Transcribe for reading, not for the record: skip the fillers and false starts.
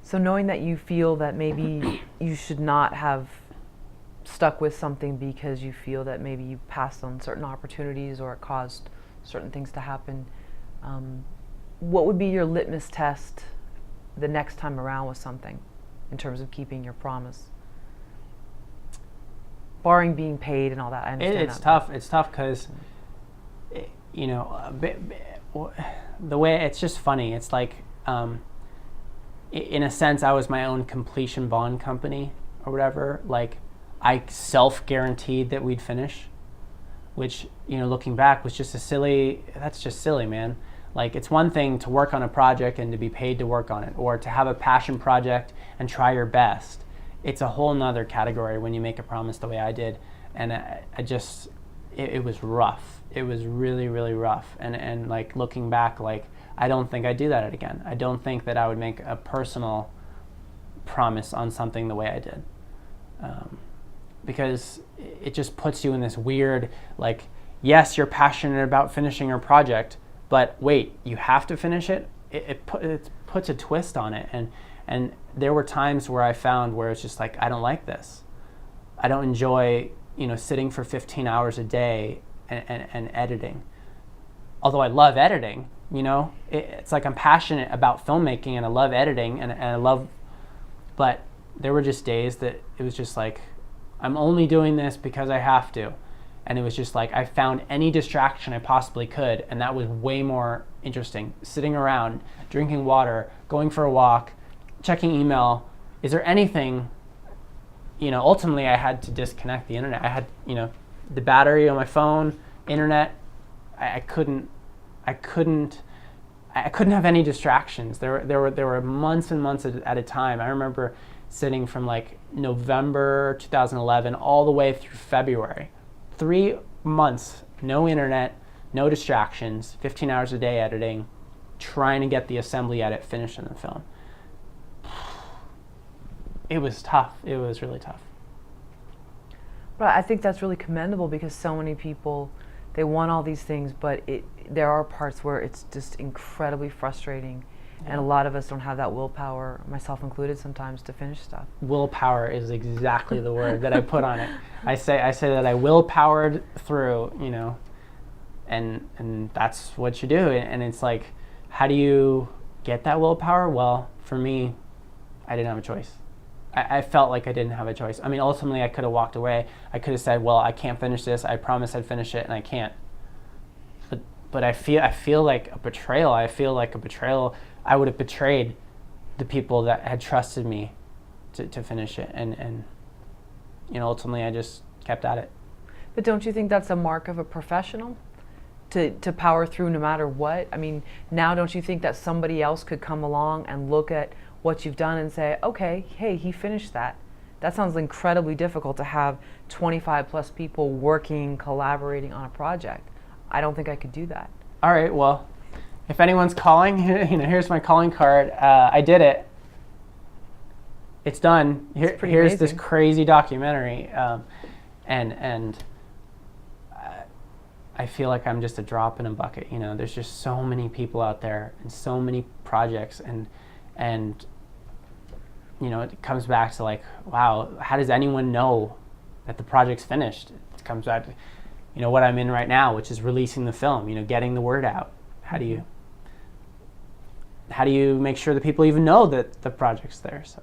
So knowing that you feel that maybe you should not have stuck with something because you feel that maybe you passed on certain opportunities or it caused certain things to happen, what would be your litmus test the next time around with something in terms of keeping your promise? Barring being paid and all that, I understand It's that. tough. It's tough because, you know, the way it's just funny. It's like, in a sense, I was my own completion bond company or whatever. Like, I self-guaranteed that we'd finish, which, you know, looking back was just that's just silly, man. Like, it's one thing to work on a project and to be paid to work on it, or to have a passion project and try your best. It's a whole nother category when you make a promise the way I did. And it was rough. It was really, really rough. And like, looking back, like, I don't think I'd do that again. I don't think that I would make a personal promise on something the way I did. Because it just puts you in this weird, like, yes, you're passionate about finishing your project, but wait, you have to finish it? It puts a twist on it. And there were times where I found where it's just like, I don't like this. I don't enjoy, you know, sitting for 15 hours a day and editing. Although I love editing, you know, it's like I'm passionate about filmmaking and I love editing and I love, but there were just days that it was just like, I'm only doing this because I have to. And it was just like, I found any distraction I possibly could, and that was way more interesting. Sitting around, drinking water, going for a walk, checking email. Is there anything, you know, ultimately I had to disconnect the internet. I had, you know, the battery on my phone, internet. I couldn't have any distractions. There were months and months at a time. I remember sitting from like November 2011 all the way through February. 3 months, no internet, no distractions, 15 hours a day editing, trying to get the assembly edit finished in the film. It was tough. It was really tough. But I think that's really commendable because so many people, they want all these things, but there are parts where it's just incredibly frustrating. Yeah. And a lot of us don't have that willpower, myself included sometimes, to finish stuff. Willpower is exactly the word that I put on it. I say that I willpowered through, you know, and that's what you do. And it's like, how do you get that willpower? Well, for me, I didn't have a choice. I felt like I didn't have a choice. I mean, ultimately, I could have walked away. I could have said, well, I can't finish this. I promised I'd finish it, and I can't. But I feel like a betrayal. I feel like a betrayal. I would have betrayed the people that had trusted me to finish it. And you know, ultimately, I just kept at it. But don't you think that's a mark of a professional? To power through no matter what? I mean, now don't you think that somebody else could come along and look at what you've done and say, okay, hey, he finished that. That sounds incredibly difficult to have 25 plus people working, collaborating on a project. I don't think I could do that. All right, well, if anyone's calling, you know, here's my calling card. I did it. It's done. Here's amazing. This crazy documentary, and I feel like I'm just a drop in a bucket. You know, there's just so many people out there and so many projects, and you know, it comes back to like, wow, how does anyone know that the project's finished? It comes back to, you know, what I'm in right now, which is releasing the film, you know, getting the word out. How do you make sure that people even know that the project's there? So.